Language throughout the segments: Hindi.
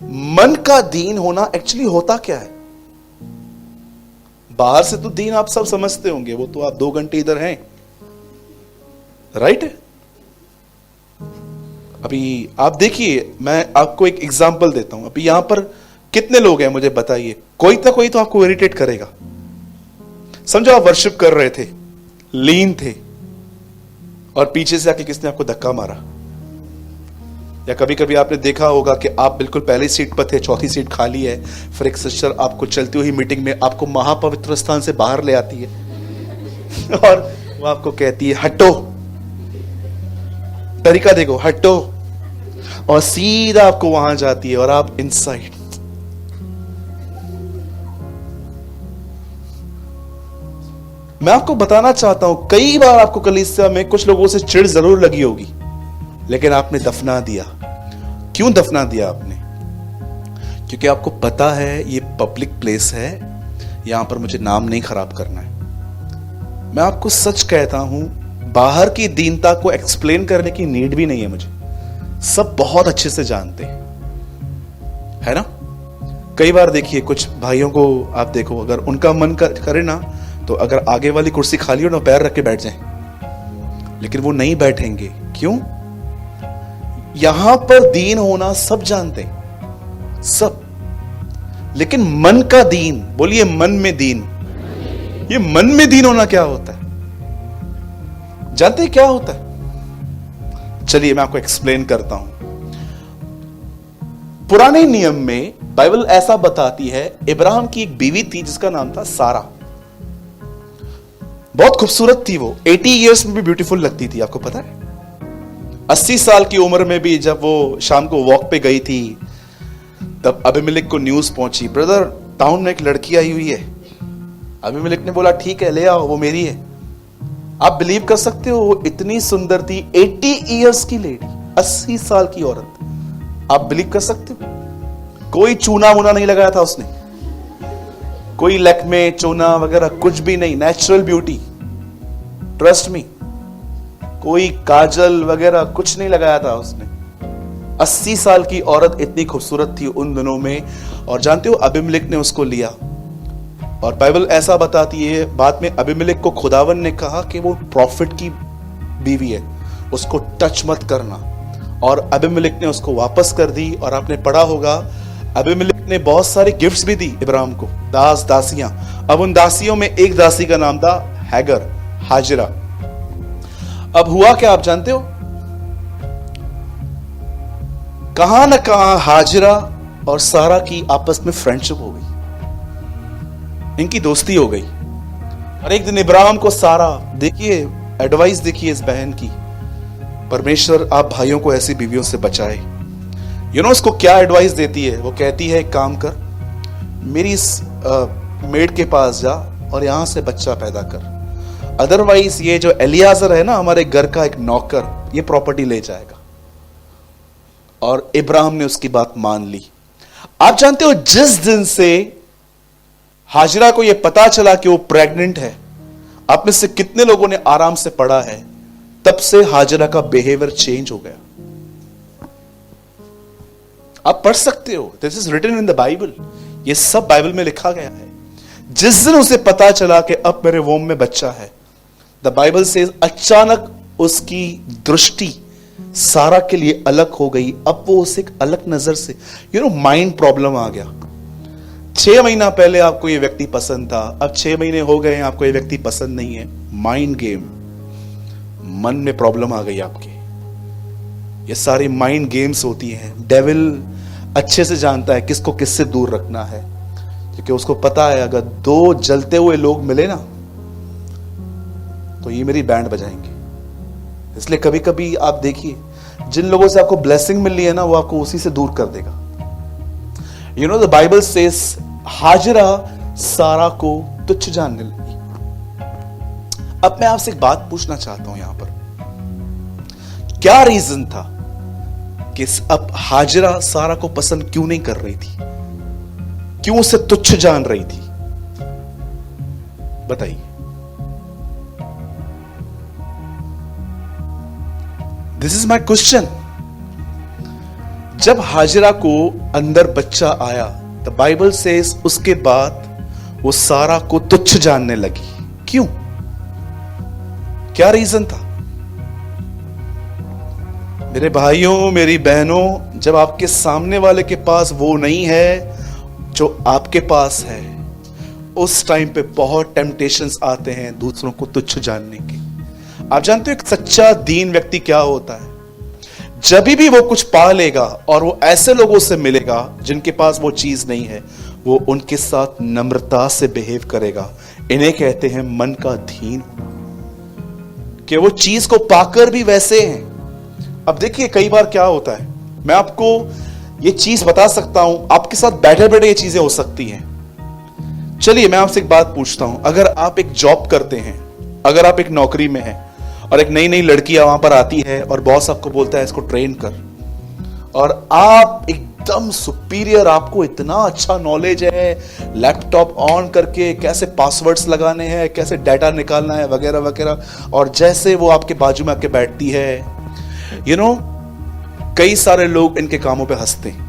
मन का दीन होना एक्चुअली होता क्या है? बाहर से तो दीन आप सब समझते होंगे, वो तो आप 2 घंटे इधर हैं, राइट? अभी आप देखिए, मैं आपको एक एग्जांपल देता हूं। अभी यहां पर कितने लोग हैं मुझे बताइए, कोई तो आपको इरिटेट करेगा। समझो आप वर्शिप कर रहे थे, लीन थे, और पीछे से आके किसने आपको धक्का मारा। या कभी कभी आपने देखा होगा कि आप बिल्कुल पहली सीट पर थे, चौथी सीट खाली है, फिर एक सिस्टर आपको चलती हुई मीटिंग में आपको महापवित्र स्थान से बाहर ले आती है और वो आपको कहती है हटो, तरीका देखो, हटो, और सीधा आपको वहां जाती है और आप इनसाइड। मैं आपको बताना चाहता हूं, कई बार आपको कलीसिया में कुछ लोगों से चिढ़ जरूर लगी होगी, लेकिन आपने दफना दिया। क्यों दफना दिया आपने? क्योंकि आपको पता है ये पब्लिक प्लेस है, यहां पर मुझे नाम नहीं खराब करना है। मैं आपको सच कहता हूं, बाहर की दीनता को एक्सप्लेन करने की नीड भी नहीं है मुझे, सब बहुत अच्छे से जानते हैं, है ना? कई बार देखिए, कुछ भाइयों को आप देखो, अगर उनका मन करे ना, तो अगर आगे वाली कुर्सी खाली हो ना, पैर रख के बैठ जाएं, लेकिन वो नहीं बैठेंगे। क्यों? यहां पर दीन होना सब जानते हैं, सब, लेकिन मन का दीन, बोलिए मन में दीन। ये मन में दीन होना क्या होता है? जानते हैं क्या होता है? चलिए मैं आपको एक्सप्लेन करता हूं। पुराने नियम में बाइबल ऐसा बताती है, इब्राहिम की एक बीवी थी जिसका नाम था सारा। बहुत खूबसूरत थी वो, 80 इयर्स में भी ब्यूटीफुल लगती थी। आपको पता है, 80 साल की उम्र में भी जब वो शाम को वॉक पे गई थी, तब अबीमेलेक को न्यूज पहुंची, ब्रदर टाउन में एक लड़की आई हुई है। अबीमेलेक ने बोला ठीक है, ले आओ, वो मेरी है। आप बिलीव कर सकते हो, वो इतनी सुंदर थी, 80 इयर्स की लेडी, 80 साल की औरत। आप बिलीव कर सकते हो? कोई चूना वूना नहीं लगाया था उसने, कोई लैक्मे चूना वगैरह कुछ भी नहीं, नेचुरल ब्यूटी, ट्रस्ट मी। कोई काजल वगैरह कुछ नहीं लगाया था उसने। 80 साल की औरत इतनी खूबसूरत थी उन दिनों में। और जानते हो, अबीमेलेक ने उसको लिया, और बाइबल ऐसा बताती है, बाद में अबीमेलेक को खुदावन ने कहा कि वो प्रॉफिट की बीवी है, उसको टच मत करना, और अबीमेलेक ने उसको वापस कर दी। और आपने पढ़ा होगा, अबीमेलेक ने बहुत सारे गिफ्ट्स भी दी इब्राहिम को, दास दासियां। अब उन दासियों में एक दासी का नाम था हैगर, हाजिरा। अब हुआ क्या आप जानते हो? कहां ना कहां हाजिरा और सारा की आपस में फ्रेंडशिप हो गई, इनकी दोस्ती हो गई। और एक दिन इब्राहिम को सारा, देखिए एडवाइस देखिए इस बहन की, परमेश्वर आप भाइयों को ऐसी बीवियों से बचाए। उसको क्या एडवाइस देती है? वो कहती है एक काम कर, मेरी इस मेड के पास जा और यहां से बच्चा पैदा कर, अदरवाइज ये जो एलियाजर है ना, हमारे घर का एक नौकर, ये प्रॉपर्टी ले जाएगा। और इब्राहिम ने उसकी बात मान ली। आप जानते हो, जिस दिन से हाजिरा को यह पता चला कि वो प्रेग्नेंट है, आप में से कितने लोगों ने आराम से पढ़ा है, तब से हाजिरा का बिहेवियर चेंज हो गया। आप पढ़ सकते हो, this is written in the Bible, ये सब बाइबल में लिखा गया है। जिस दिन उसे पता चला कि अब मेरे वोम में बच्चा है, द बाइबल से अचानक उसकी दृष्टि सारा के लिए अलग हो गई। अब वो उसे एक अलग नजर से, माइंड प्रॉब्लम आ गया। 6 महीना पहले आपको ये व्यक्ति पसंद था, अब 6 महीने हो गए हैं, आपको ये व्यक्ति पसंद नहीं है। माइंड गेम, मन में प्रॉब्लम आ गई आपके। ये सारी माइंड गेम्स होती हैं। डेविल अच्छे से जानता है किसको किससे दूर रखना है, क्योंकि उसको पता है अगर 2 जलते हुए लोग मिले ना, तो ये मेरी बैंड बजाएंगे। इसलिए कभी कभी आप देखिए, जिन लोगों से आपको ब्लेसिंग मिल रही है ना, वो आपको उसी से दूर कर देगा। द बाइबल सेज हाजिरा सारा को तुच्छ जानने लगी। अब मैं आपसे एक बात पूछना चाहता हूं, यहां पर क्या रीजन था कि अब हाजिरा सारा को पसंद क्यों नहीं कर रही थी? क्यों उसे तुच्छ जान रही थी? बताइए। This is my question. जब हाजिरा को अंदर बच्चा आया, द बाइबल सेज उसके बाद वो सारा को तुच्छ जानने लगी। क्यों? क्या रीजन था? मेरे भाइयों, मेरी बहनों, जब आपके सामने वाले के पास वो नहीं है जो आपके पास है, उस टाइम पे बहुत टेम्पटेशंस आते हैं दूसरों को तुच्छ जानने के। आप जानते हो एक सच्चा दीन व्यक्ति क्या होता है? जब भी वो कुछ पा लेगा और वो ऐसे लोगों से मिलेगा जिनके पास वो चीज नहीं है, वो उनके साथ नम्रता से बिहेव करेगा। इन्हें कहते हैं मन का धीन, कि वो चीज को पाकर भी वैसे हैं। अब देखिए कई बार क्या होता है, मैं आपको ये चीज बता सकता हूं, आपके साथ बैठे बैठे ये चीजें हो सकती हैं। चलिए मैं आपसे एक बात पूछता हूं, अगर आप एक जॉब करते हैं, अगर आप एक नौकरी में हैं और एक नई नई लड़की वहां पर आती है और बॉस आपको बोलता है इसको ट्रेन कर, और आप एकदम सुपीरियर, आपको इतना अच्छा नॉलेज है, लैपटॉप ऑन करके कैसे पासवर्ड्स लगाने हैं, कैसे डाटा निकालना है वगैरह वगैरह, और जैसे वो आपके बाजू में आके बैठती है, कई सारे लोग इनके कामों पे हंसते हैं।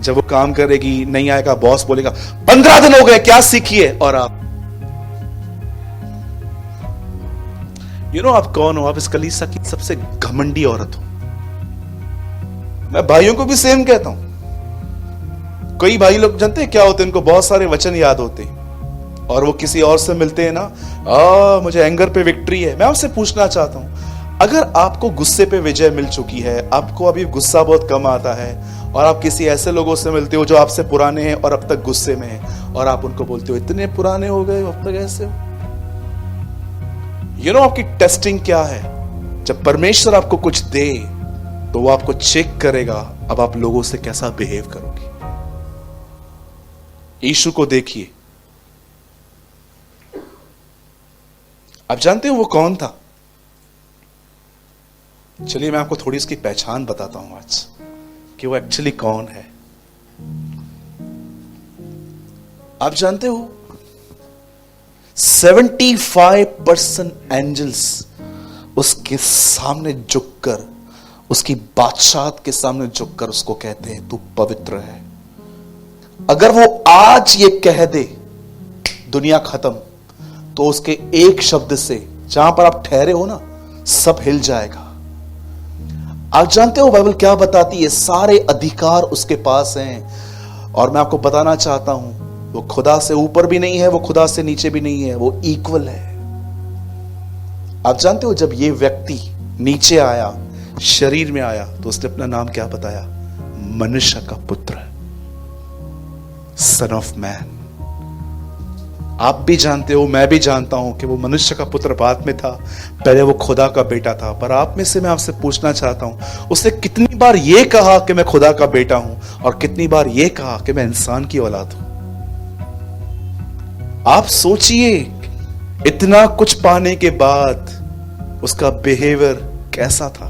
जब वो काम करेगी, नहीं आएगा, बॉस बोलेगा 15 दिन हो गए क्या सीखी है, और आप आप कौन हो? आप इस कलीसिया की सबसे घमंडी औरत हो। मैं भाइयों को भी सेम कहता हूं। कई भाई लोग जानते हैं क्या होते हैं, उनको बहुत सारे वचन याद होते हैं और वो किसी और से मिलते हैं ना, मुझे एंगर पे विक्ट्री है। मैं आपसे पूछना चाहता हूं, अगर आपको गुस्से पे विजय मिल चुकी है, आपको अभी गुस्सा बहुत कम आता है, और आप किसी ऐसे लोगों से मिलते हो जो आपसे पुराने हैं और अब तक गुस्से में हैं, और आप उनको बोलते हो इतने पुराने हो गए, अब तक ऐसे हो। आपकी टेस्टिंग क्या है? जब परमेश्वर आपको कुछ दे तो वो आपको चेक करेगा, अब आप लोगों से कैसा बिहेव करोगे। यीशु को देखिए, आप जानते हो वो कौन था? चलिए मैं आपको थोड़ी उसकी पहचान बताता हूं आज, कि वो एक्चुअली कौन है। आप जानते हो 75% एंजल्स उसके सामने झुककर, उसकी बादशाहत के सामने झुककर उसको कहते हैं तू पवित्र है। अगर वो आज ये कह दे दुनिया खत्म, तो उसके एक शब्द से जहां पर आप ठहरे हो ना, सब हिल जाएगा। आप जानते हो बाइबल क्या बताती है? सारे अधिकार उसके पास हैं, और मैं आपको बताना चाहता हूं, वो खुदा से ऊपर भी नहीं है, वो खुदा से नीचे भी नहीं है, वो इक्वल है। आप जानते हो जब ये व्यक्ति नीचे आया, शरीर में आया, तो उसने अपना नाम क्या बताया? मनुष्य का पुत्र, सन ऑफ मैन। आप भी जानते हो, मैं भी जानता हूं कि वो मनुष्य का पुत्र बाद में था, पहले वो खुदा का बेटा था। पर आप में से मैं आपसे पूछना चाहता हूं, उसने कितनी बार ये कहा कि मैं खुदा का बेटा हूं, और कितनी बार ये कहा कि मैं इंसान की औलाद हूं? आप सोचिए, इतना कुछ पाने के बाद उसका बिहेवियर कैसा था।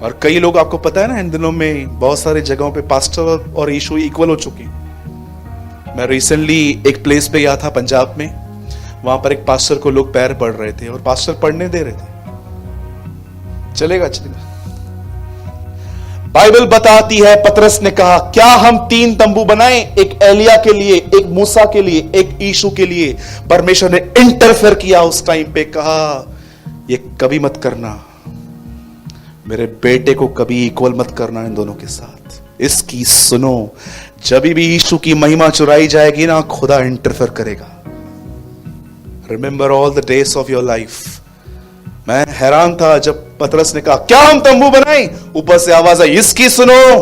और कई लोग, आपको पता है ना, इन दिनों में बहुत सारे जगहों पे पास्टर और यीशु इक्वल हो चुके हैं। मैं रिसेंटली एक प्लेस पे गया था पंजाब में, वहां पर एक पास्टर को लोग पैर पड़ रहे थे और पास्टर पढ़ने दे रहे थे। चलेगा। बाइबल बताती है, पतरस ने कहा क्या हम 3 तंबू बनाएं, एक एलिया के लिए, एक मूसा के लिए, एक यीशु के लिए। परमेश्वर ने इंटरफेयर किया उस टाइम पे, कहा ये कभी मत करना, मेरे बेटे को कभी इक्वल मत करना इन दोनों के साथ। इसकी सुनो, जब भी यीशु की महिमा चुराई जाएगी ना, खुदा इंटरफेयर करेगा। Remember all the days of your life. मैं हैरान था जब पतरस ने कहा क्या हम तंबू बनाएं, ऊपर से आवाज आई इसकी सुनो।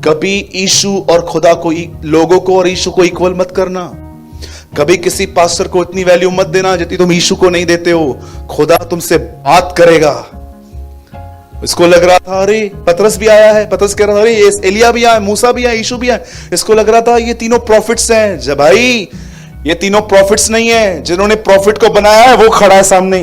कभी यीशु और खुदा को, लोगों को और यीशु को इक्वल मत करना। कभी किसी पास्टर को इतनी वैल्यू मत देना जितनी तुम यीशु को नहीं देते हो। खुदा तुमसे बात करेगा। इसको लग रहा था अरे पतरस भी आया है, पतरस कह रहा था अरे ये एलिया भी आया, मूसा भी आया, यीशु भी आया। इसको लग रहा था ये तीनों प्रॉफिट्स हैं। जब भाई ये तीनों प्रॉफिट्स नहीं है, जिन्होंने प्रॉफिट को बनाया है वो खड़ा है सामने।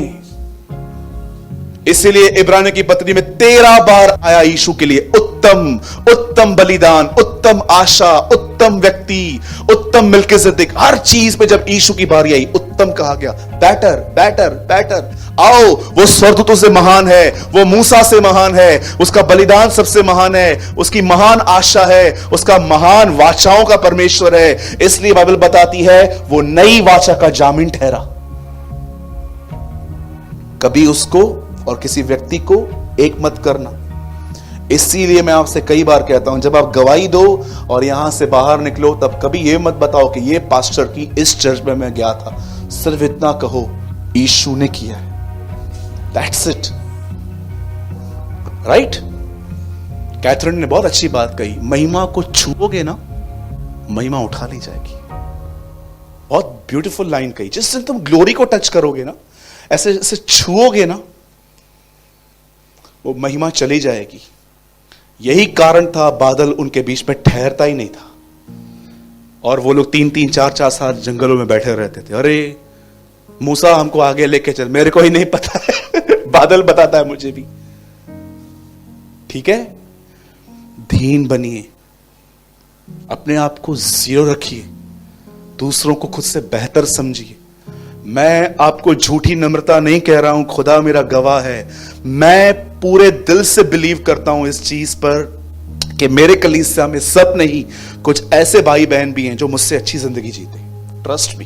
इसीलिए इब्रानियों की पत्री में 13 बार आया यीशु के लिए उत्तम, उत्तम बलिदान, उत्तम आशा, उत्तम व्यक्ति, उत्तम मिल्किसेदेक। हर चीज पे जब यीशु की बारी आई उत्तम उत्तम कहा गया, बेटर बेटर बेटर। आओ, वो स्वर्गदूतों से महान है, वो मूसा से महान है, उसका बलिदान सबसे महान है, उसकी महान आशा है, उसका महान वाचाओं का परमेश्वर है। इसलिए बाइबल बताती है वो नई वाचा का जामीन ठहरा। कभी उसको और किसी व्यक्ति को एक मत करना। इसीलिए मैं आपसे कई बार कहता हूं, जब आप गवाही दो और यहां से बाहर निकलो, तब कभी यह मत बताओ कि ये पास्टर की इस चर्च में मैं गया था। सिर्फ इतना कहो, यीशु ने किया है, दैट्स इट। राइट? कैथरीन ने बहुत अच्छी बात कही, महिमा को छूओगे ना, महिमा उठा ली जाएगी। बहुत ब्यूटीफुल लाइन कही। जिस दिन तुम ग्लोरी को टच करोगे ना, ऐसे ऐसे छुओगे ना, वो महिमा चली जाएगी। यही कारण था बादल उनके बीच में ठहरता ही नहीं था, और वो लोग 3-3, 4-4 साल जंगलों में बैठे रहते थे। अरे मूसा हमको आगे लेके चल, मेरे को ही नहीं पता है बादल बताता है मुझे भी। ठीक है, धीन बनिए, अपने आप को जीरो रखिए, दूसरों को खुद से बेहतर समझिए। मैं आपको झूठी नम्रता नहीं कह रहा हूं, खुदा मेरा गवाह है। मैं पूरे दिल से बिलीव करता हूं इस चीज पर कि मेरे कलीसिया में सब नहीं, कुछ ऐसे भाई बहन भी हैं जो मुझसे अच्छी जिंदगी जीते। Trust me.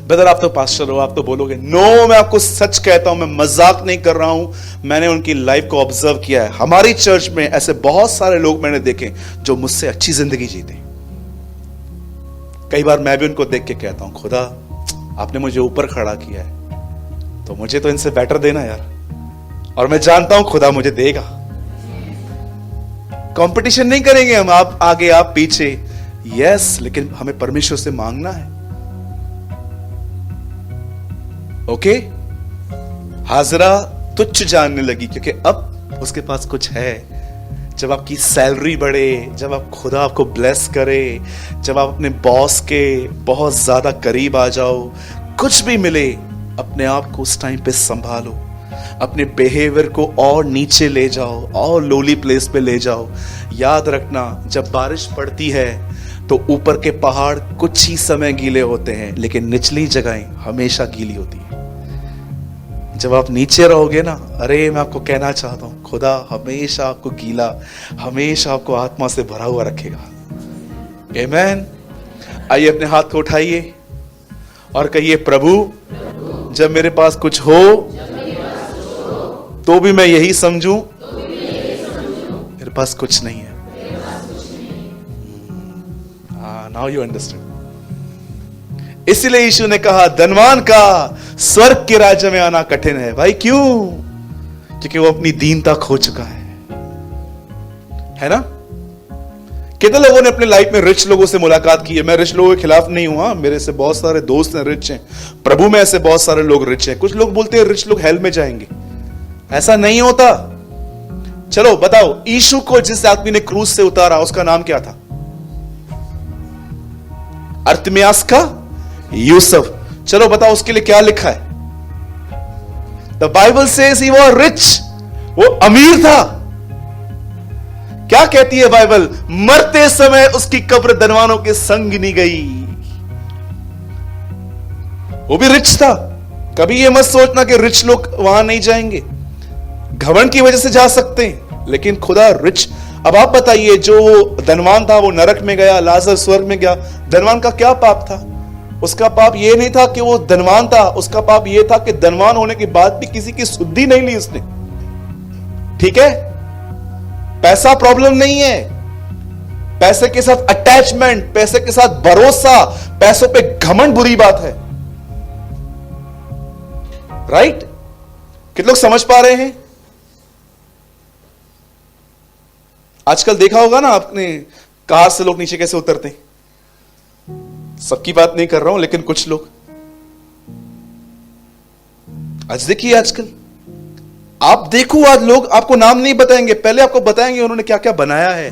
ब्रदर आप तो पास्टर हो, आप तो बोलोगे। नो, मैं आपको सच कहता हूं, मैं मजाक नहीं कर रहा हूं। मैंने उनकी लाइफ को ऑब्जर्व किया है। हमारी चर्च में ऐसे बहुत सारे लोग मैंने देखे जो मुझसे अच्छी जिंदगी जीते। कई बार मैं भी उनको देख के कहता हूं, खुदा आपने मुझे ऊपर खड़ा किया है, तो मुझे तो इनसे बेटर देना यार। और मैं जानता हूं खुदा मुझे देगा। कंपटीशन नहीं करेंगे हम, आप आगे आप पीछे, यस, लेकिन हमें परमेश्वर से मांगना है। ओके? हाजरा तुच्छ जानने लगी क्योंकि अब उसके पास कुछ है। जब आपकी सैलरी बढ़े, जब आप खुदा आपको ब्लेस करे, जब आप अपने बॉस के बहुत ज्यादा करीब आ जाओ, कुछ भी मिले, अपने आप को उस टाइम पे संभालो, अपने बिहेवियर को और नीचे ले जाओ, और लोली प्लेस पे ले जाओ। याद रखना, जब बारिश पड़ती है तो ऊपर के पहाड़ कुछ ही समय गीले होते हैं, लेकिन निचली जगहें हमेशा गीली होती है। जब आप नीचे रहोगे ना, अरे मैं आपको कहना चाहता हूं, खुदा हमेशा आपको गीला, हमेशा आपको आत्मा से भरा हुआ रखेगा। आमीन। आइए अपने हाथ को उठाइए और कहिए, प्रभु जब मेरे पास कुछ हो तो भी मैं यही समझूं मेरे पास कुछ नहीं है। Now you understand. इसलिए यीशु ने कहा, धनवान का स्वर्ग के राज्य में आना कठिन है। भाई क्यों? क्योंकि वो अपनी दीनता खो चुका है ना? कितने लोगों ने अपने लाइफ में रिच लोगों से मुलाकात की है? मैं रिच लोगों के खिलाफ नहीं हुआ, मेरे से बहुत सारे दोस्त हैं रिच हैं, प्रभु में ऐसे बहुत सारे लोग रिच हैं। कुछ लोग बोलते हैं रिच लोग हेल में जाएंगे, ऐसा नहीं होता। चलो बताओ, यीशु को जिस आदमी ने क्रूज से उतारा उसका नाम क्या था? अर्थमियास का यूसुफ। चलो बताओ उसके लिए क्या लिखा है? The Bible says he was rich, वो अमीर था। क्या कहती है बाइबल? मरते समय उसकी कब्र धनवानों के संग नहीं गई। वो भी रिच था। कभी ये मत सोचना कि रिच लोग वहां नहीं जाएंगे, घमंड की वजह से जा सकते हैं, लेकिन खुदा रिच। अब आप बताइए, जो धनवान था वो नरक में गया, लाजर स्वर्ग में गया। धनवान का क्या पाप था? उसका पाप यह नहीं था कि वो धनवान था, उसका पाप यह था कि धनवान होने के बाद भी किसी की शुद्धि नहीं ली उसने। ठीक है, पैसा प्रॉब्लम नहीं है, पैसे के साथ अटैचमेंट, पैसे के साथ भरोसा, पैसों पे घमंड बुरी बात है। राइट? कितने लोग समझ पा रहे हैं? आजकल देखा होगा ना आपने, कार से लोग नीचे कैसे उतरते हैं। सबकी बात नहीं कर रहा हूं, लेकिन कुछ लोग आज देखिए, आजकल आप देखो, आज लोग आपको नाम नहीं बताएंगे, पहले आपको बताएंगे उन्होंने क्या क्या बनाया है,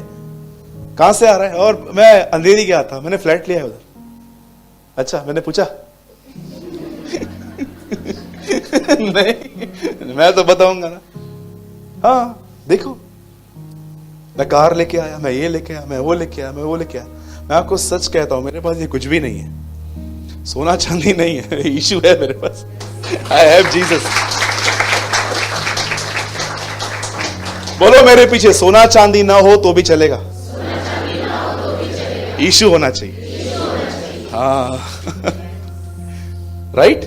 कहां से आ रहा है। और मैं अंधेरी गया था, मैंने फ्लैट लिया है उधर। अच्छा, मैंने पूछा नहीं, मैं तो बताऊंगा ना। हाँ देखो, मैं कार लेके आया, मैं ये लेके आया, मैं वो लेके आया, मैं वो लेके आया। मैं आपको सच कहता हूं, मेरे पास ये कुछ भी नहीं है। सोना चांदी नहीं है, यीशु है मेरे पास। I have Jesus. बोलो मेरे पीछे, सोना चांदी ना हो तो भी चलेगा, यीशु होना चाहिए। हाँ, राइट।